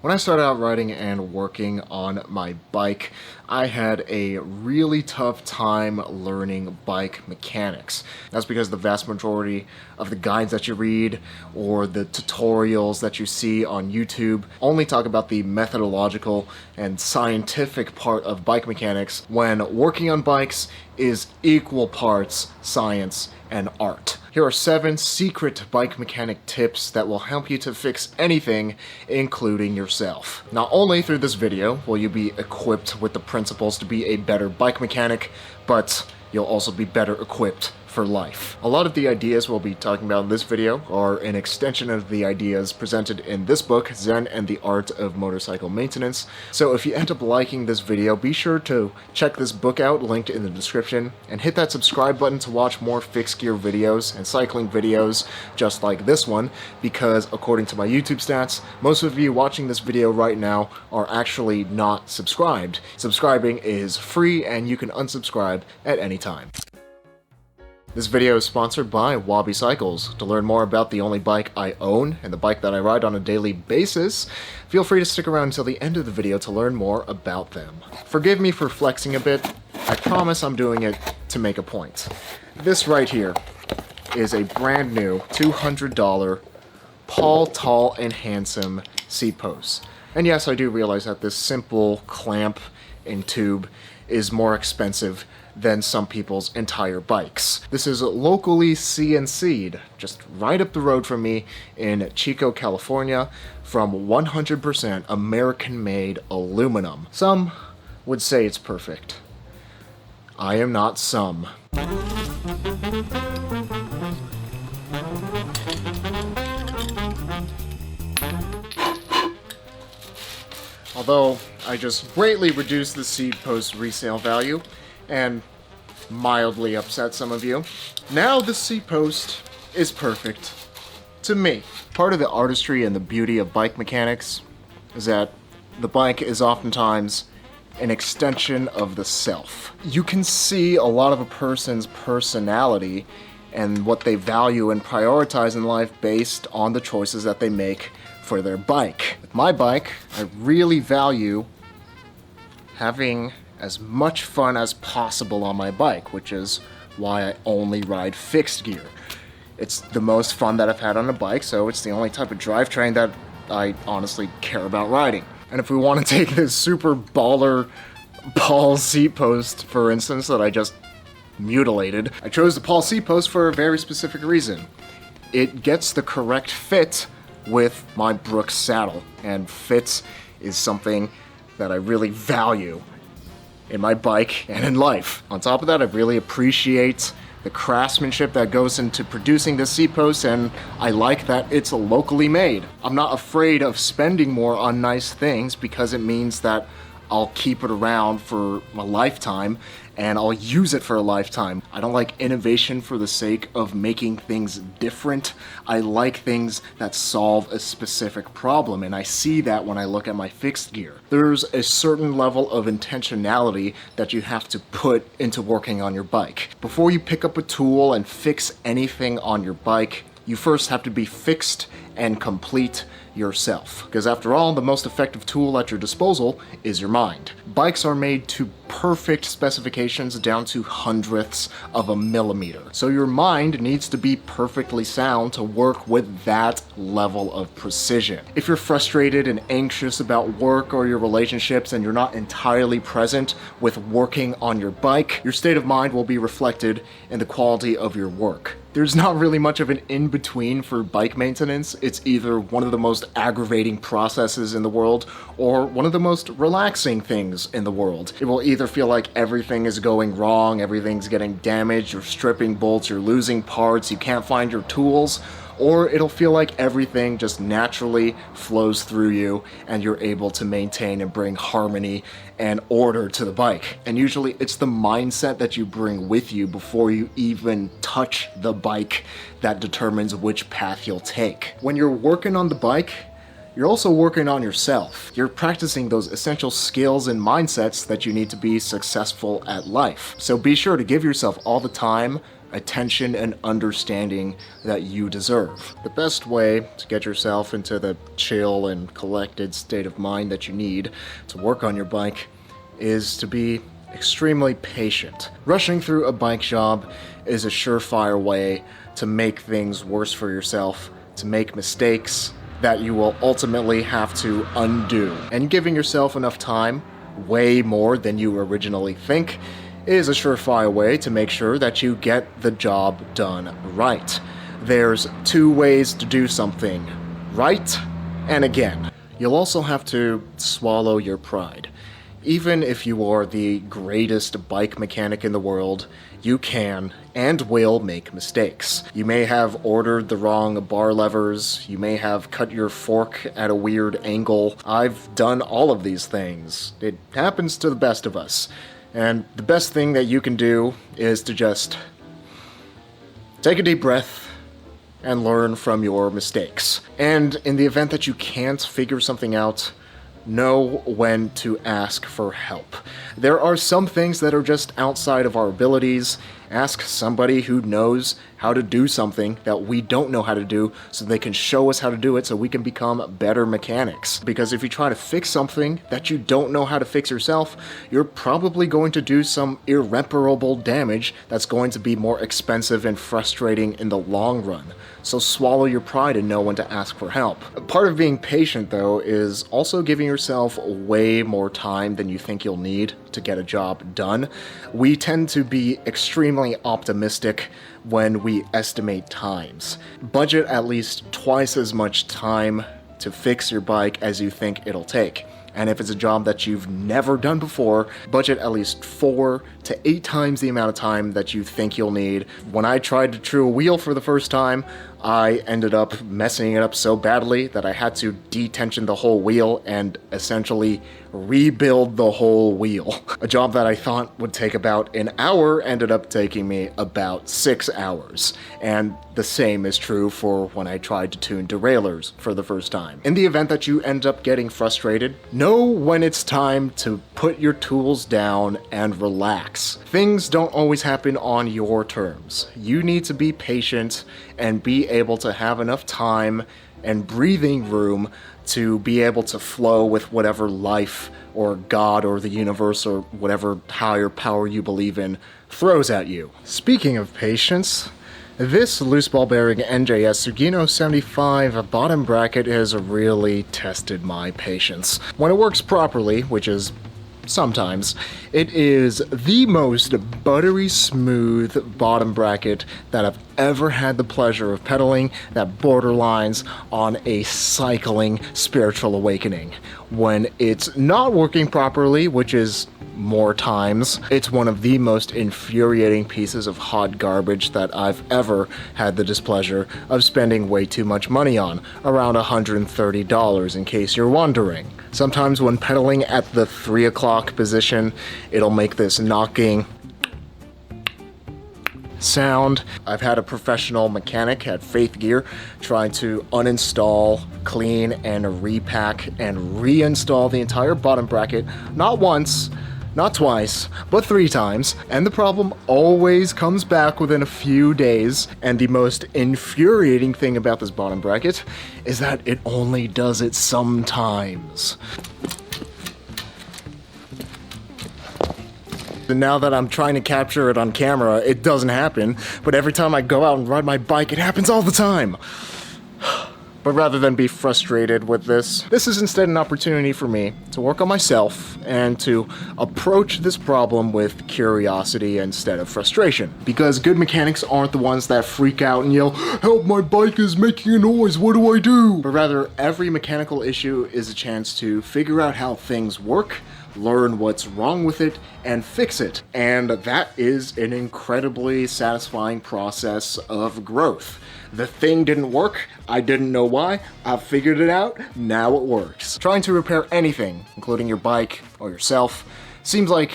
When I started out riding and working on my bike, I had a really tough time learning bike mechanics. That's because the vast majority of the guides that you read or the tutorials that you see on YouTube only talk about the methodological and scientific part of bike mechanics, when working on bikes is equal parts science and art. Here are 7 secret bike mechanic tips that will help you to fix anything, including yourself. Not only through this video will you be equipped with the principles to be a better bike mechanic, but you'll also be better equipped for life. A lot of the ideas we'll be talking about in this video are an extension of the ideas presented in this book, Zen and the Art of Motorcycle Maintenance. So if you end up liking this video, be sure to check this book out, linked in the description, and hit that subscribe button to watch more fixed gear videos and cycling videos just like this one, because according to my YouTube stats, most of you watching this video right now are actually not subscribed. Subscribing is free and you can unsubscribe at any time. This video is sponsored by Wabi Cycles. To learn more about the only bike I own and the bike that I ride on a daily basis, feel free to stick around until the end of the video to learn more about them. Forgive me for flexing a bit. I promise I'm doing it to make a point. This right here is a brand new $200 Paul Tall and Handsome seat post. And yes, I do realize that this simple clamp and tube is more expensive than some people's entire bikes. This is locally CNC'd, just right up the road from me in Chico, California, from 100% American-made aluminum. Some would say it's perfect. I am not some. Although I just greatly reduced the seat post resale value and mildly upset some of you, now the seat post is perfect to me. Part of the artistry and the beauty of bike mechanics is that the bike is oftentimes an extension of the self. You can see a lot of a person's personality and what they value and prioritize in life based on the choices that they make for their bike. With my bike, I really value having as much fun as possible on my bike, which is why I only ride fixed gear. It's the most fun that I've had on a bike, so it's the only type of drivetrain that I honestly care about riding. And if we want to take this super baller Paul seat post, for instance, that I just mutilated, I chose the Paul seat post for a very specific reason. It gets the correct fit with my Brooks saddle, and fit is something that I really value in my bike and in life. On top of that, I really appreciate the craftsmanship that goes into producing this seat post, and I like that it's locally made. I'm not afraid of spending more on nice things because it means that I'll keep it around for a lifetime and I'll use it for a lifetime. I don't like innovation for the sake of making things different. I like things that solve a specific problem, and I see that when I look at my fixed gear. There's a certain level of intentionality that you have to put into working on your bike. Before you pick up a tool and fix anything on your bike, you first have to be fixed and complete yourself. Because after all, the most effective tool at your disposal is your mind. Bikes are made to perfect specifications down to hundredths of a millimeter. So your mind needs to be perfectly sound to work with that level of precision. If you're frustrated and anxious about work or your relationships and you're not entirely present with working on your bike, your state of mind will be reflected in the quality of your work. There's not really much of an in-between for bike maintenance. It's either one of the most aggravating processes in the world or one of the most relaxing things in the world. It will either feel like everything is going wrong, everything's getting damaged, you're stripping bolts, you're losing parts, you can't find your tools, or it'll feel like everything just naturally flows through you and you're able to maintain and bring harmony and order to the bike. And usually it's the mindset that you bring with you before you even touch the bike that determines which path you'll take. When you're working on the bike, you're also working on yourself. You're practicing those essential skills and mindsets that you need to be successful at life. So be sure to give yourself all the time, attention and understanding that you deserve. The best way to get yourself into the chill and collected state of mind that you need to work on your bike is to be extremely patient. Rushing through a bike job is a surefire way to make things worse for yourself, to make mistakes that you will ultimately have to undo. And giving yourself enough time, way more than you originally think, is a surefire way to make sure that you get the job done right. There's two ways to do something: right and again. You'll also have to swallow your pride. Even if you are the greatest bike mechanic in the world, you can and will make mistakes. You may have ordered the wrong bar levers, you may have cut your fork at a weird angle. I've done all of these things. It happens to the best of us. And the best thing that you can do is to just take a deep breath and learn from your mistakes. And in the event that you can't figure something out, know when to ask for help. There are some things that are just outside of our abilities. Ask somebody who knows how to do something that we don't know how to do so they can show us how to do it so we can become better mechanics. Because if you try to fix something that you don't know how to fix yourself, you're probably going to do some irreparable damage that's going to be more expensive and frustrating in the long run. So swallow your pride and know when to ask for help. Part of being patient, though, is also giving yourself way more time than you think you'll need to get a job done. We tend to be extremely optimistic when we estimate times. Budget at least twice as much time to fix your bike as you think it'll take. And if it's a job that you've never done before, budget at least 4 to 8 times the amount of time that you think you'll need. When I tried to true a wheel for the first time, I ended up messing it up so badly that I had to detension the whole wheel and essentially rebuild the whole wheel. A job that I thought would take about an hour ended up taking me about 6 hours. And the same is true for when I tried to tune derailleurs for the first time. In the event that you end up getting frustrated, know when it's time to put your tools down and relax. Things don't always happen on your terms. You need to be patient and be able to have enough time and breathing room to be able to flow with whatever life or God or the universe or whatever higher power you believe in throws at you. Speaking of patience, this loose ball bearing NJS Sugino 75 bottom bracket has really tested my patience. When it works properly, which is sometimes, it is the most buttery smooth bottom bracket that I've ever had the pleasure of pedaling that borderlines on a cycling spiritual awakening. When it's not working properly, which is more times, it's one of the most infuriating pieces of hot garbage that I've ever had the displeasure of spending way too much money on, around $130 in case you're wondering. Sometimes when pedaling at the 3 o'clock position, it'll make this knocking sound. I've had a professional mechanic at Faith Gear try to uninstall, clean, and repack and reinstall the entire bottom bracket, not once, not twice, but 3 times, and the problem always comes back within a few days. And the most infuriating thing about this bottom bracket is that it only does it sometimes. And now that I'm trying to capture it on camera, it doesn't happen, but every time I go out and ride my bike, it happens all the time. But rather than be frustrated with this is instead an opportunity for me to work on myself and to approach this problem with curiosity instead of frustration. Because good mechanics aren't the ones that freak out and yell, "Help, my bike is making a noise, what do I do?" But rather, every mechanical issue is a chance to figure out how things work, learn what's wrong with it, and fix it. And that is an incredibly satisfying process of growth. The thing didn't work, I didn't know why, I figured it out, now it works. Trying to repair anything, including your bike or yourself, seems like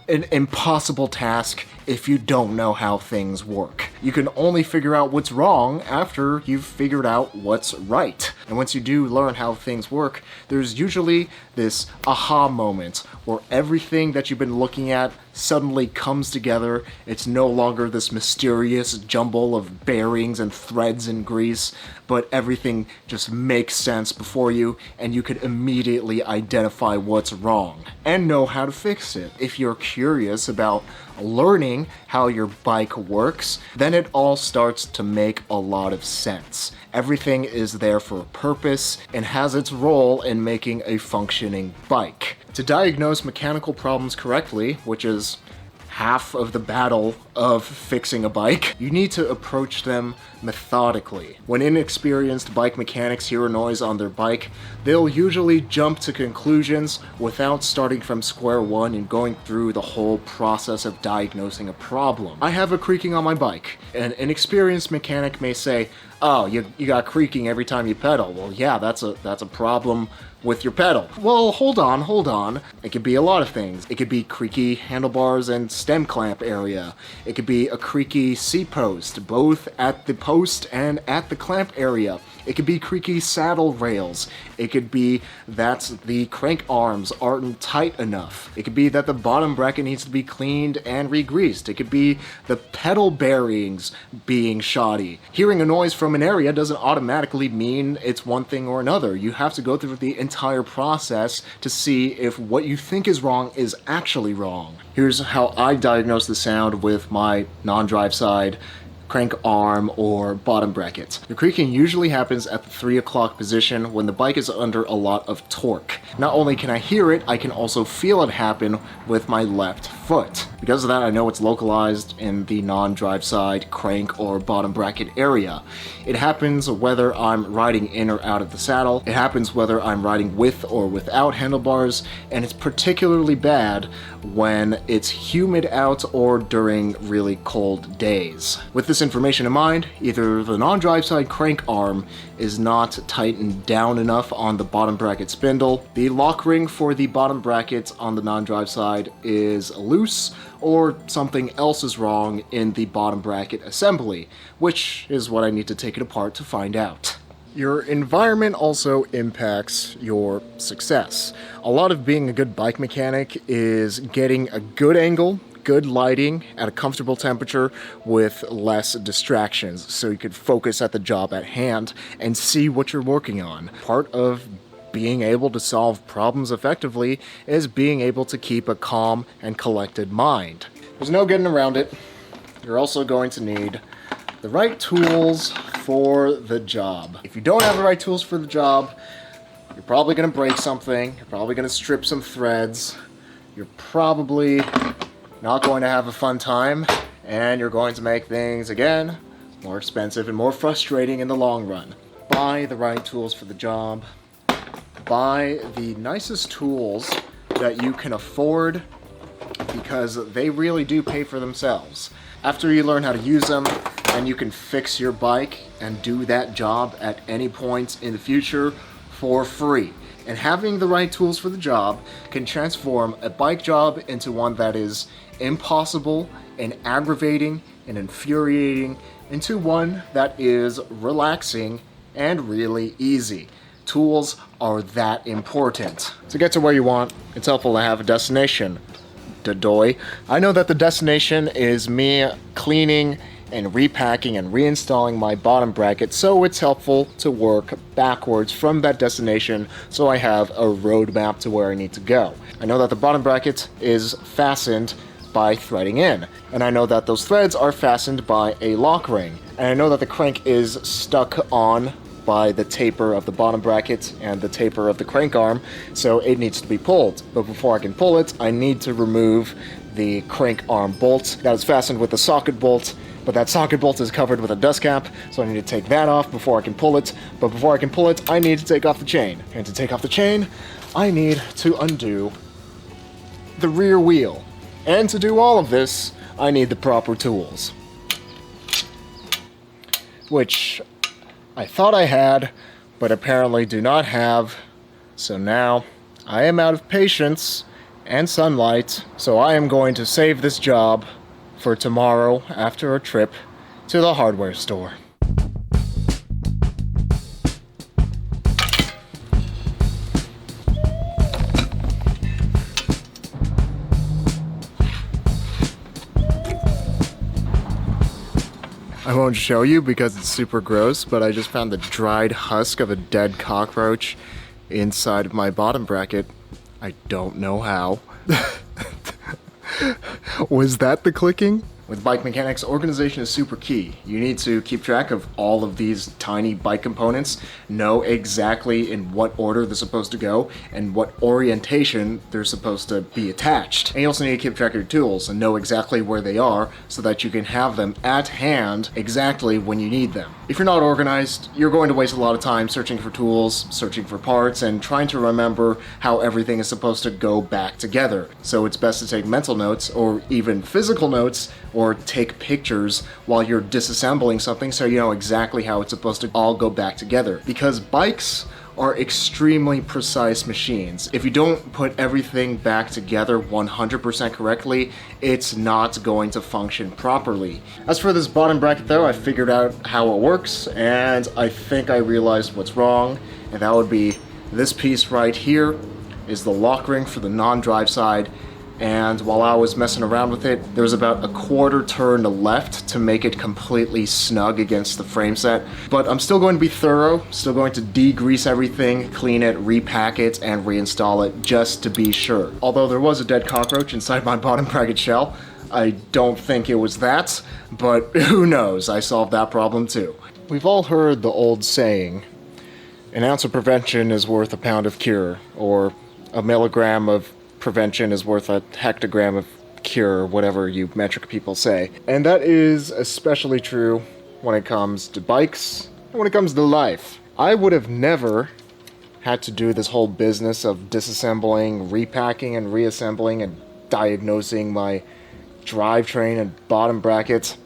an impossible task if you don't know how things work. You can only figure out what's wrong after you've figured out what's right. And once you do learn how things work, there's usually this aha moment where everything that you've been looking at suddenly comes together. It's no longer this mysterious jumble of bearings and threads and grease, but everything just makes sense before you, and you could immediately identify what's wrong and know how to fix it. If you're curious about learning how your bike works, then it all starts to make a lot of sense. Everything is there for a purpose and has its role in making a functioning bike. To diagnose mechanical problems correctly, which is half of the battle of fixing a bike, you need to approach them methodically. When inexperienced bike mechanics hear a noise on their bike, they'll usually jump to conclusions without starting from square one and going through the whole process of diagnosing a problem. I have a creaking on my bike. An inexperienced mechanic may say, oh, you got creaking every time you pedal. Well, yeah, that's a problem with your pedal. Well, hold on. It could be a lot of things. It could be creaky handlebars and stem clamp area. It could be a creaky seat post, both at the post and at the clamp area. It could be creaky saddle rails. It could be that the crank arms aren't tight enough. It could be that the bottom bracket needs to be cleaned and re-greased. It could be the pedal bearings being shoddy. Hearing a noise from an area doesn't automatically mean it's one thing or another. You have to go through the entire process to see if what you think is wrong is actually wrong. Here's how I diagnose the sound with my non-drive side crank arm or bottom bracket. The creaking usually happens at the 3 o'clock position when the bike is under a lot of torque. Not only can I hear it, I can also feel it happen with my left foot. Because of that, I know it's localized in the non-drive side crank or bottom bracket area. It happens whether I'm riding in or out of the saddle. It happens whether I'm riding with or without handlebars, and it's particularly bad when it's humid out or during really cold days. With this information in mind, either the non-drive side crank arm is not tightened down enough on the bottom bracket spindle, the lock ring for the bottom bracket on the non-drive side is loose, or something else is wrong in the bottom bracket assembly, which is what I need to take it apart to find out. Your environment also impacts your success. A lot of being a good bike mechanic is getting a good angle, good lighting at a comfortable temperature with less distractions, so you could focus at the job at hand and see what you're working on. Part of being able to solve problems effectively is being able to keep a calm and collected mind. There's no getting around it. You're also going to need the right tools for the job. If you don't have the right tools for the job, you're probably going to break something, you're probably going to strip some threads, you're probably not going to have a fun time, and you're going to make things, again, more expensive and more frustrating in the long run. Buy the right tools for the job. Buy the nicest tools that you can afford, because they really do pay for themselves. After you learn how to use them, and you can fix your bike and do that job at any point in the future for free. And having the right tools for the job can transform a bike job into one that is impossible and aggravating and infuriating into one that is relaxing and really easy. Tools are that important. To get to where you want, it's helpful to have a destination. Dadoy. I know that the destination is me cleaning and repacking and reinstalling my bottom bracket, so it's helpful to work backwards from that destination so I have a roadmap to where I need to go. I know that the bottom bracket is fastened by threading in, and I know that those threads are fastened by a lock ring, and I know that the crank is stuck on by the taper of the bottom bracket and the taper of the crank arm, so it needs to be pulled. But before I can pull it, I need to remove the crank arm bolt that is fastened with the socket bolt, but that socket bolt is covered with a dust cap, so I need to take that off before I can pull it. But before I can pull it, I need to take off the chain. And to take off the chain, I need to undo the rear wheel. And to do all of this, I need the proper tools, which I thought I had, but apparently do not have. So now I am out of patience, and sunlight, so I am going to save this job for tomorrow after a trip to the hardware store. I won't show you because it's super gross, but I just found the dried husk of a dead cockroach inside of my bottom bracket. I don't know how. Was that the clicking? With bike mechanics, organization is super key. You need to keep track of all of these tiny bike components, know exactly in what order they're supposed to go, and what orientation they're supposed to be attached. And you also need to keep track of your tools and know exactly where they are so that you can have them at hand exactly when you need them. If you're not organized, you're going to waste a lot of time searching for tools, searching for parts, and trying to remember how everything is supposed to go back together. So it's best to take mental notes or even physical notes or take pictures while you're disassembling something so you know exactly how it's supposed to all go back together. Because bikes are extremely precise machines. If you don't put everything back together 100% correctly, it's not going to function properly. As for this bottom bracket though, I figured out how it works, and I think I realized what's wrong, and that would be this piece right here is the lock ring for the non-drive side. And while I was messing around with it, there was about a quarter turn to left to make it completely snug against the frame set. But I'm still going to be thorough, still going to degrease everything, clean it, repack it, and reinstall it just to be sure. Although there was a dead cockroach inside my bottom bracket shell, I don't think it was that, but who knows, I solved that problem too. We've all heard the old saying, an ounce of prevention is worth a pound of cure, or a milligram of prevention is worth a hectogram of cure, whatever you metric people say. And that is especially true when it comes to bikes and when it comes to life. I would have never had to do this whole business of disassembling, repacking, and reassembling and diagnosing my drivetrain and bottom brackets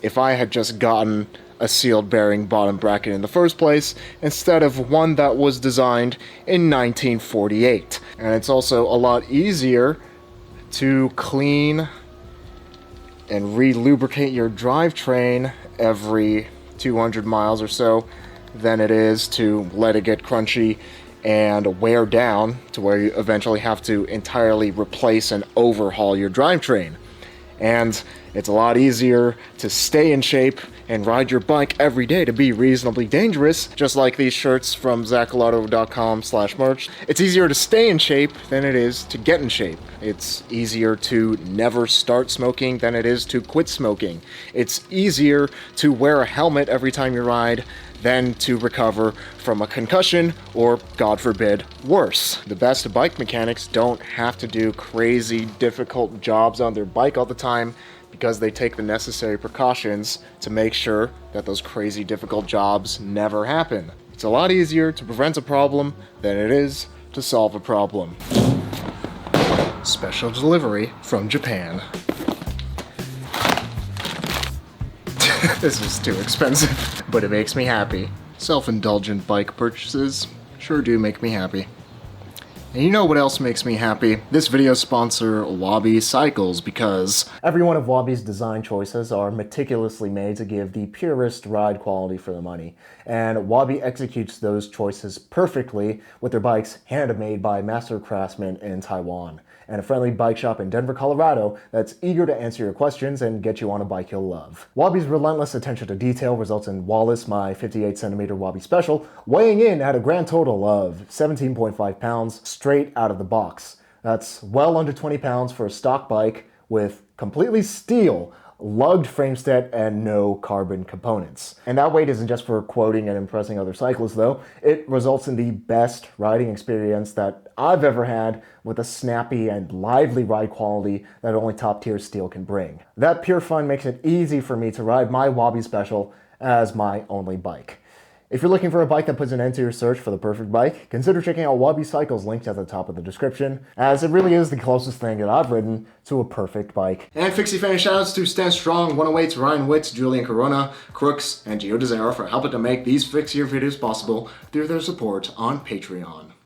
if I had just gotten a sealed bearing bottom bracket in the first place, instead of one that was designed in 1948. And it's also a lot easier to clean and re-lubricate your drivetrain every 200 miles or so than it is to let it get crunchy and wear down to where you eventually have to entirely replace and overhaul your drivetrain. And it's a lot easier to stay in shape and ride your bike every day to be reasonably dangerous, just like these shirts from zachalotto.com/merch. It's easier to stay in shape than it is to get in shape. It's easier to never start smoking than it is to quit smoking. It's easier to wear a helmet every time you ride than to recover from a concussion, or, God forbid, worse. The best bike mechanics don't have to do crazy, difficult jobs on their bike all the time because they take the necessary precautions to make sure that those crazy, difficult jobs never happen. It's a lot easier to prevent a problem than it is to solve a problem. Special delivery from Japan. This is too expensive, but it makes me happy. Self-indulgent bike purchases sure do make me happy. And you know what else makes me happy? This video's sponsor, Wabi Cycles, because every one of Wabi's design choices are meticulously made to give the purest ride quality for the money. And Wabi executes those choices perfectly with their bikes handmade by master craftsmen in Taiwan, and a friendly bike shop in Denver, Colorado that's eager to answer your questions and get you on a bike you'll love. Wabi's relentless attention to detail results in Wallace, my 58cm Wabi Special, weighing in at a grand total of 17.5 pounds straight out of the box. That's well under 20 pounds for a stock bike with completely steel, lugged frame set, and no carbon components. And that weight isn't just for quoting and impressing other cyclists though. It results in the best riding experience that I've ever had, with a snappy and lively ride quality that only top tier steel can bring. That pure fun makes it easy for me to ride my Wabi Special as my only bike. If you're looking for a bike that puts an end to your search for the perfect bike, consider checking out Wabi Cycles linked at the top of the description, as it really is the closest thing that I've ridden to a perfect bike. And Fixie fan shoutouts to Stand Strong, 108, Ryan Witt, Julian Corona, Kruucks, and Gio Dezera for helping to make these Fixier videos possible through their support on Patreon.